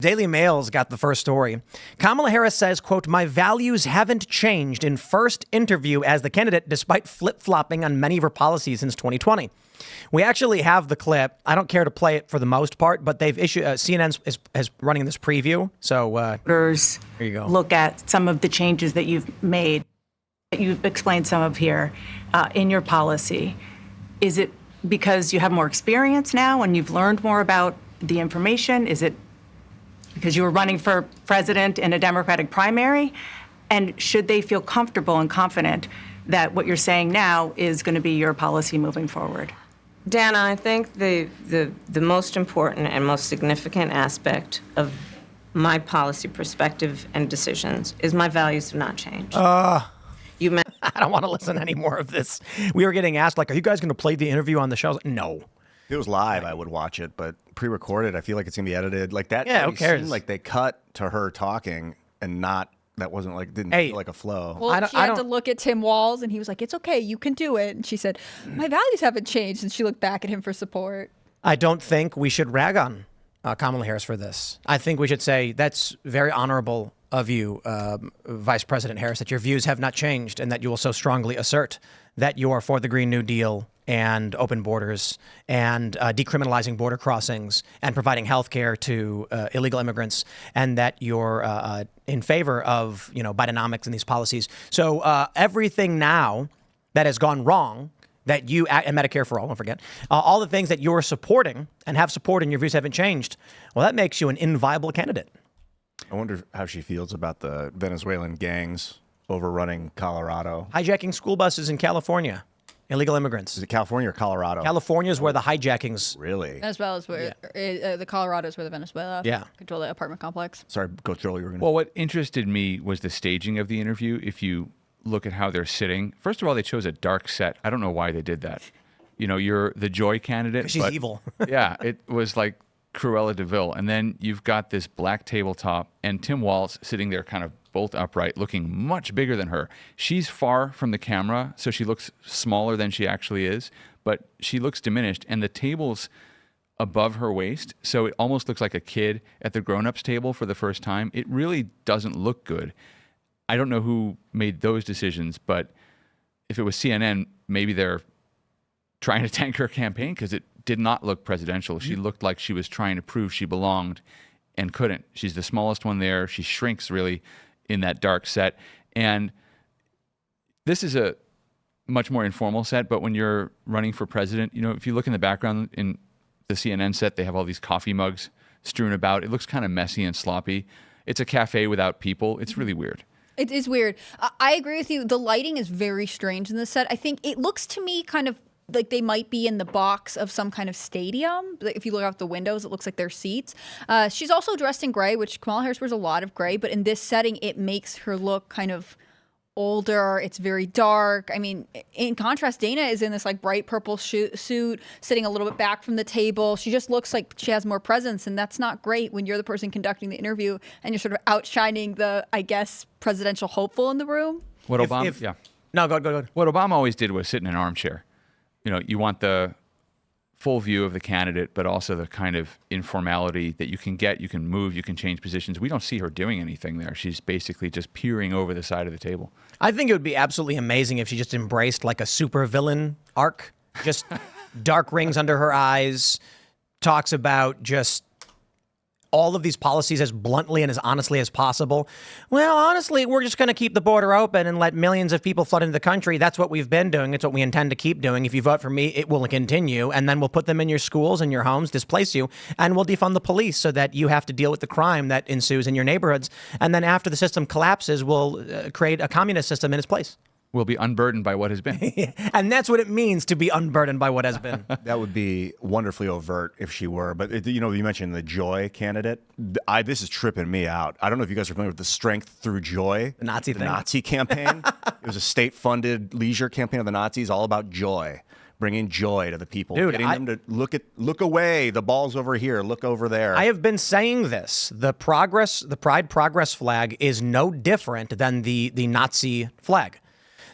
Daily Mail's got the first story. Kamala Harris says, quote, "My values haven't changed in first interview as the candidate despite flip-flopping on many of her policies since 2020. We actually have the clip. I don't care to play it for the most part, but they've issued, CNN is running this preview. So here you go. Look at some of the changes that you've made, that you've explained some of here in your policy. Is it because you have more experience now and you've learned more about the information? Is it because you were running for president in a Democratic primary? And should they feel comfortable and confident that what you're saying now is going to be your policy moving forward? Dana, I think the most important and most significant aspect of my policy perspective and decisions is my values have not changed. You meant I don't want to listen to any more of this. We were getting asked, like, are you guys going to play the interview on the show? No. If it was live, I would watch it, but pre-recorded, I feel like it's going to be edited. Like that. Yeah, who cares? Seemed like they cut to her talking and not, that wasn't like, didn't feel like a flow. Well, she had to look at Tim Walz, and he was like, it's okay, you can do it. And she said, my values haven't changed. And she looked back at him for support. I don't think we should rag on Kamala Harris for this. I think we should say that's very honorable of you, Vice President Harris, that your views have not changed and that you will so strongly assert that you are for the Green New Deal and open borders and decriminalizing border crossings and providing health care to illegal immigrants, and that you're in favor of, Bidenomics and these policies. So everything now that has gone wrong, that you, and Medicare for all, don't forget, all the things that you're supporting and have supported and your views haven't changed, well, that makes you an inviolable candidate. I wonder how she feels about the Venezuelan gangs overrunning Colorado. Hijacking school buses in California. Illegal immigrants. Is it California or Colorado? California is where the hijackings. Really? Venezuela is where the Colorado is where the Venezuela control the apartment complex. Sorry, Coach Joel, you were going to. Well, what interested me was the staging of the interview. If you look at how they're sitting, first of all, they chose a dark set. I don't know why they did that. You're the Joy candidate. She's evil. Yeah, it was like Cruella de Vil. And then you've got this black tabletop and Tim Walz sitting there kind of bolt upright, looking much bigger than her. She's far from the camera, so she looks smaller than she actually is, but she looks diminished. And the table's above her waist, so it almost looks like a kid at the grown-ups table for the first time. It really doesn't look good. I don't know who made those decisions, but if it was CNN, maybe they're trying to tank her campaign because it did not look presidential. She looked like she was trying to prove she belonged and couldn't. She's the smallest one there. She shrinks really in that dark set. And this is a much more informal set, but when you're running for president, if you look in the background in the CNN set, they have all these coffee mugs strewn about. It looks kind of messy and sloppy. It's a cafe without people. It's really weird. It is weird. I agree with you. The lighting is very strange in this set. I think it looks to me kind of like they might be in the box of some kind of stadium. If you look out the windows, it looks like they're seats. She's also dressed in gray, which Kamala Harris wears a lot of gray, but in this setting, it makes her look kind of older. It's very dark. I mean, in contrast, Dana is in this like bright purple suit, sitting a little bit back from the table. She just looks like she has more presence, and that's not great when you're the person conducting the interview and you're sort of outshining the, I guess, presidential hopeful in the room. What Obama? No, go ahead. What Obama always did was sit in an armchair. You want the full view of the candidate, but also the kind of informality that you can get. You can move, you can change positions. We don't see her doing anything there. She's basically just peering over the side of the table. I think it would be absolutely amazing if she just embraced like a supervillain arc. Just dark rings under her eyes, talks about just all of these policies as bluntly and as honestly as possible. Well, honestly, we're just going to keep the border open and let millions of people flood into the country. That's what we've been doing. It's what we intend to keep doing. If you vote for me, it will continue. And then we'll put them in your schools and your homes, displace you, and we'll defund the police so that you have to deal with the crime that ensues in your neighborhoods. And then after the system collapses, we'll create a communist system in its place. We'll be unburdened by what has been. And that's what it means to be unburdened by what has been. That would be wonderfully overt if she were. But, you mentioned the Joy candidate. This is tripping me out. I don't know if you guys are familiar with the Strength Through Joy. The Nazi thing. Nazi campaign. It was a state-funded leisure campaign of the Nazis all about joy. Bringing joy to the people. Dude, getting them to look away. The ball's over here. Look over there. I have been saying this. The Pride Progress flag is no different than the Nazi flag.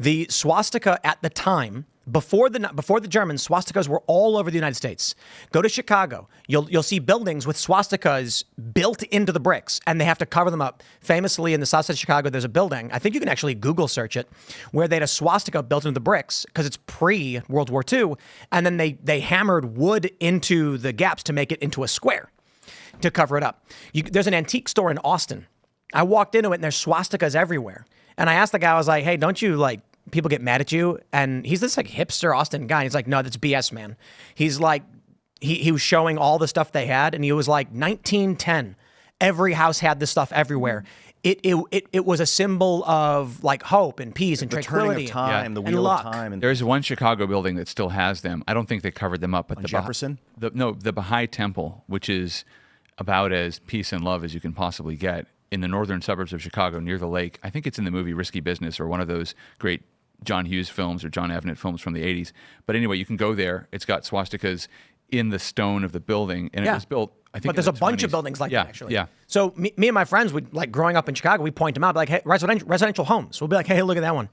The swastika at the time Before the Germans, swastikas were all over the United States. Go to Chicago. You'll see buildings with swastikas built into the bricks, and they have to cover them up. Famously, in the south side of Chicago, there's a building. I think you can actually Google search it, where they had a swastika built into the bricks because it's pre-World War II, and then they hammered wood into the gaps to make it into a square to cover it up. There's an antique store in Austin. I walked into it, and there's swastikas everywhere. And I asked the guy, I was like, hey, don't you people get mad at you? And he's this hipster Austin guy. And he's like, no, that's BS, man. He's like, he was showing all the stuff they had. And he was like, 1910, every house had this stuff everywhere. It was a symbol of hope and peace and the tranquility. turning of time, and the wheel luck. of time. And There's one Chicago building that still has them. I don't think they covered them up. But Jefferson? The Baha'i Temple, which is about as peace and love as you can possibly get, in the northern suburbs of Chicago near the lake. I think it's in the movie Risky Business, or one of those great John Hughes films or John Avnet films from the 80s. But anyway, you can go there. It's got swastikas in the stone of the building, and it was built, I think. But there's a bunch of buildings like that, actually. Yeah. So me and my friends would, growing up in Chicago, we point them out, hey, residential homes. We'll be like, hey, look at that one.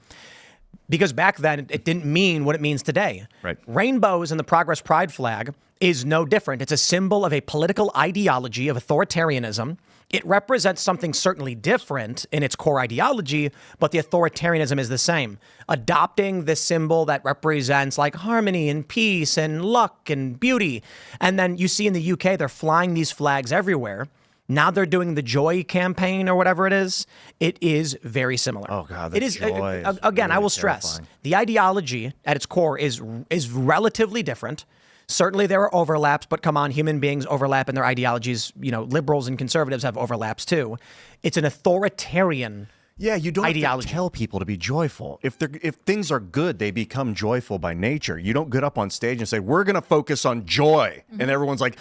Because back then, it didn't mean what it means today. Right. Rainbows and the Progress Pride flag is no different. It's a symbol of a political ideology of authoritarianism. It represents something certainly different in its core ideology, but the authoritarianism is the same. Adopting this symbol that represents harmony and peace and luck and beauty. And then you see in the UK, they're flying these flags everywhere. Now they're doing the Joy campaign or whatever it is. It is very similar. Oh, God, it is. Joy is Again, I really will stress, terrifying. the ideology at its core is relatively different. Certainly there are overlaps, but come on, human beings overlap in their ideologies. Liberals and conservatives have overlaps too. It's an authoritarian You don't ideology. have to tell people to be joyful. If things are good, they become joyful by nature. You don't get up on stage and say, we're going to focus on joy. And everyone's like,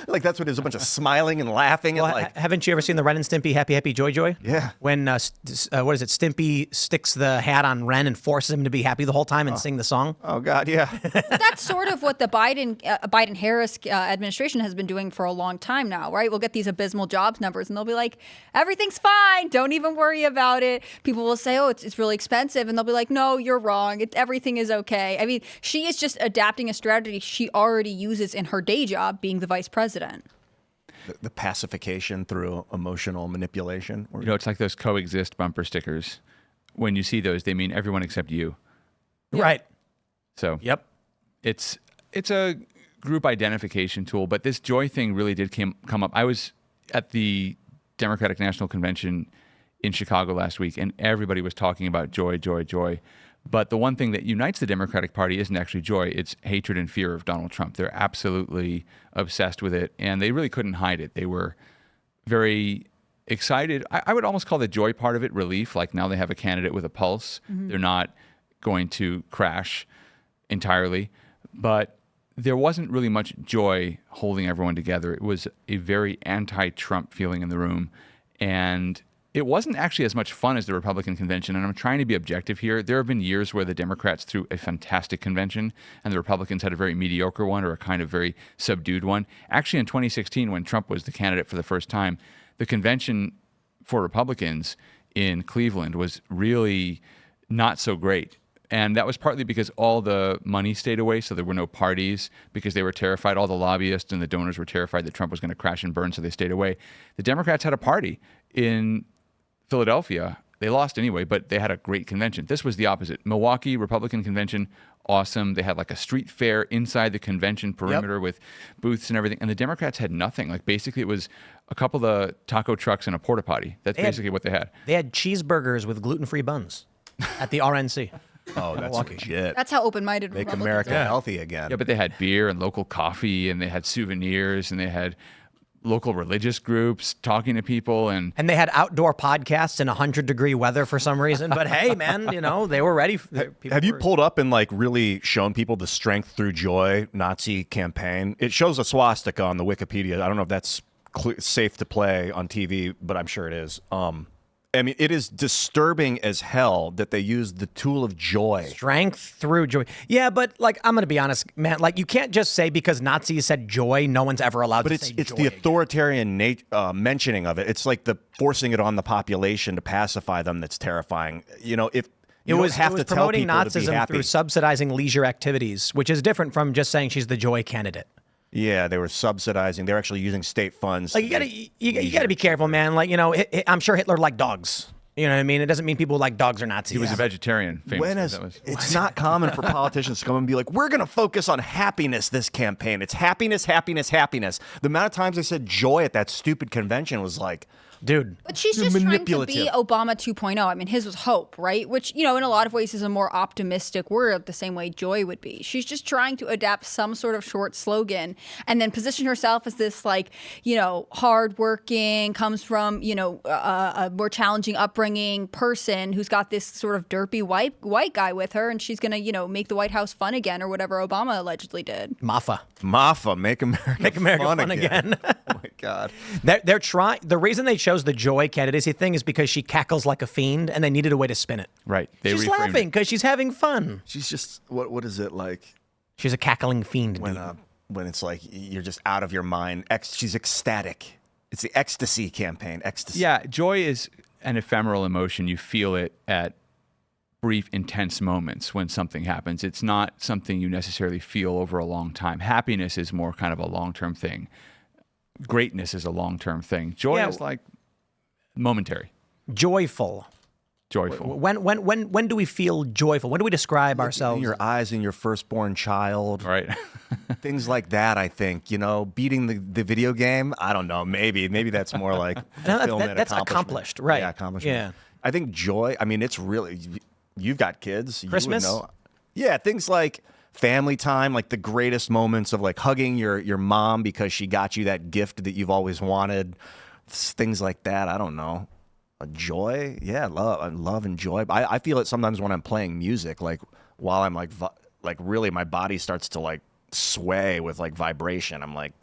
that's what it is, a bunch of smiling and laughing. Well, and haven't you ever seen the Ren and Stimpy Happy Happy Joy Joy? Yeah. When, what is it, Stimpy sticks the hat on Ren and forces him to be happy the whole time and sing the song? oh, God, yeah. That's sort of what the Biden-Harris administration has been doing for a long time now, right? We'll get these abysmal jobs numbers, and they'll be like, everything's fine. Don't even worry about it. People will say, oh, it's really expensive. And they'll be like, no, you're wrong. Everything is okay. I mean, she is just adapting a strategy she already uses in her day job, being the vice president. The pacification through emotional manipulation. It's like those coexist bumper stickers. When you see those, they mean everyone except you. Right. So Yep. it's a group identification tool, but this joy thing really did come up. I was at the Democratic National Convention in Chicago last week, and everybody was talking about joy, joy, joy. But the one thing that unites the Democratic Party isn't actually joy, it's hatred and fear of Donald Trump. They're absolutely obsessed with it, and they really couldn't hide it. They were very excited. I would almost call the joy part of it relief, now they have a candidate with a pulse. Mm-hmm. They're not going to crash entirely. But there wasn't really much joy holding everyone together. It was a very anti-Trump feeling in the room, and it wasn't actually as much fun as the Republican convention, and I'm trying to be objective here. There have been years where the Democrats threw a fantastic convention and the Republicans had a very mediocre one or a kind of very subdued one. Actually, in 2016, when Trump was the candidate for the first time, the convention for Republicans in Cleveland was really not so great. And that was partly because all the money stayed away, so there were no parties because they were terrified. All the lobbyists and the donors were terrified that Trump was going to crash and burn, so they stayed away. The Democrats had a party in Philadelphia. They lost anyway, but they had a great convention. This was the opposite. Milwaukee Republican convention, awesome. They had a street fair inside the convention perimeter with booths and everything. And the Democrats had nothing. Basically, it was a couple of taco trucks and a porta potty. That's basically what they had. They had cheeseburgers with gluten-free buns at the RNC. Oh, that's legit. That's how open-minded Make Republicans America are. healthy again. Yeah, but they had beer and local coffee, and they had souvenirs, and they had local religious groups talking to people, and they had outdoor podcasts in 100-degree weather for some reason. But hey, man, they were ready. Have you pulled up and really shown people the strength through joy Nazi campaign? It shows a swastika on the Wikipedia. I don't know if that's safe to play on TV, but I'm sure it is. I mean, it is disturbing as hell that they use the tool of joy. Strength through joy. Yeah, but I'm going to be honest, man. You can't just say because Nazis said joy, no one's ever allowed to say joy. But it's the authoritarian mentioning of it. It's like the forcing it on the population to pacify them that's terrifying. If It was promoting Nazism through subsidizing leisure activities, which is different from just saying she's the joy candidate. Yeah, they were subsidizing. They were actually using state funds. Like you gotta be careful, man. Like, you know, I'm sure Hitler liked dogs. You know what I mean? It doesn't mean people who like dogs are Nazis. He was a vegetarian. It's not common for politicians to come and be like, we're going to focus on happiness this campaign. It's happiness, happiness, happiness. The amount of times they said joy at that stupid convention was like, dude. But she's just trying to be Obama 2.0. I mean, his was hope, right? Which, you know, in a lot of ways is a more optimistic word, the same way joy would be. She's just trying to adapt some sort of short slogan and then position herself as this, like, you know, hardworking, comes from, you know, a more challenging upbringing person who's got this sort of derpy white guy with her, and she's going to, you know, make the White House fun again, or whatever Obama allegedly did. Mafa, make America fun again. Oh my God. They're trying. The reason they chose the joy candidacy thing is because she cackles like a fiend, and they needed a way to spin it. Right. She's laughing because she's having fun. She's just what is it like? She's a cackling fiend. When it's like you're just out of your mind. She's ecstatic. It's the ecstasy campaign. Ecstasy. Yeah, joy is an ephemeral emotion. You feel it at brief, intense moments when something happens. It's not something you necessarily feel over a long time. Happiness is more kind of a long-term thing. Greatness is a long-term thing. Joy is like momentary. Joyful. When do we feel joyful? When do we describe ourselves? In your eyes in your firstborn child. Right. Things like that, I think. You know, beating the video game. I don't know. Maybe that's more like that's accomplished. Right. Yeah, accomplishment. Yeah. I think joy, I mean, it's really, you've got kids. Christmas? You would know. Yeah, things like family time, like the greatest moments of like hugging your mom because she got you that gift that you've always wanted. Things like that. I don't know. Joy, yeah, love and joy. I feel it sometimes when I'm playing music, like while I'm like really my body starts to like sway with like vibration. I'm like,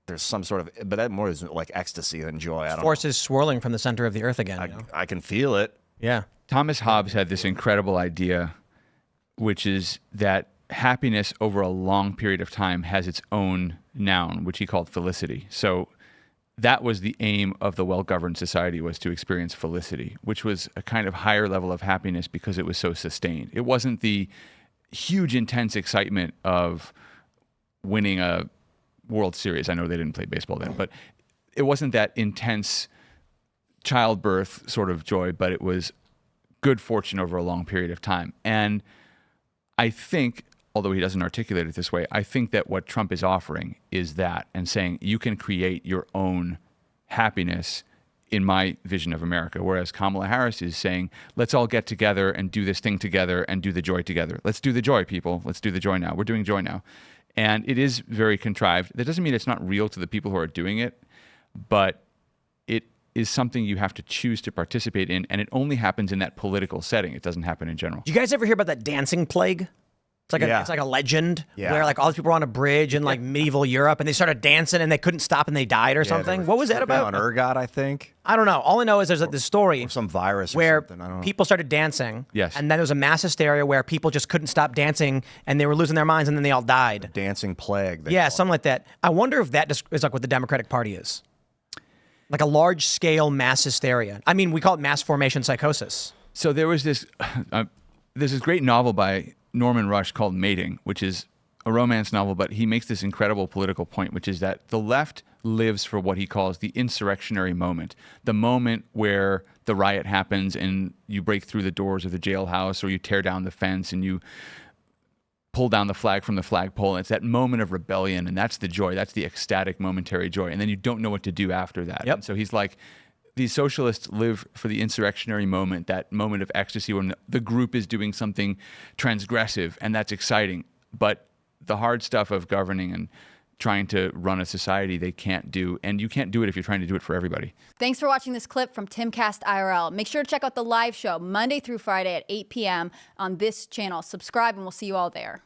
there's some sort of, but that more is like ecstasy than joy. I don't Forces swirling from the center of the earth again. I can feel it. Yeah. Thomas Hobbes had this incredible idea, which is that happiness over a long period of time has its own noun, which he called felicity. So that was the aim of the well-governed society, was to experience felicity, which was a kind of higher level of happiness because it was so sustained. It wasn't the huge, intense excitement of winning a World Series. I know they didn't play baseball then, but it wasn't that intense childbirth sort of joy, but it was good fortune over a long period of time. And I think, although he doesn't articulate it this way, I think that what Trump is offering is that, and saying you can create your own happiness in my vision of America. Whereas Kamala Harris is saying, let's all get together and do this thing together and do the joy together. Let's do the joy, people. Let's do the joy now. We're doing joy now. And it is very contrived. That doesn't mean it's not real to the people who are doing it, but it is something you have to choose to participate in, and it only happens in that political setting. It doesn't happen in general. Do you guys ever hear about that dancing plague? It's like a legend where like all these people were on a bridge in like medieval Europe and they started dancing and they couldn't stop and they died or something. What was that about? On ergot, I think. I don't know. All I know is there's like this story or some virus where or something. I don't know. People started dancing. Yes. And then there was a mass hysteria where people just couldn't stop dancing and they were losing their minds and then they all died. Dancing plague. Yeah, something like that. I wonder if that is like what the Democratic Party is. Like a large scale mass hysteria. I mean, we call it mass formation psychosis. So there was this, there's this great novel by Norman Rush called Mating, which is a romance novel, but he makes this incredible political point, which is that the left lives for what he calls the insurrectionary moment, the moment where the riot happens and you break through the doors of the jailhouse or you tear down the fence and you pull down the flag from the flagpole. And it's that moment of rebellion, and that's the joy. That's the ecstatic momentary joy. And then you don't know what to do after that. Yep. And so he's like, these socialists live for the insurrectionary moment, that moment of ecstasy when the group is doing something transgressive, and that's exciting. But the hard stuff of governing and trying to run a society, they can't do. And you can't do it if you're trying to do it for everybody. Thanks for watching this clip from Timcast IRL. Make sure to check out the live show Monday through Friday at 8 p.m. on this channel. Subscribe, and we'll see you all there.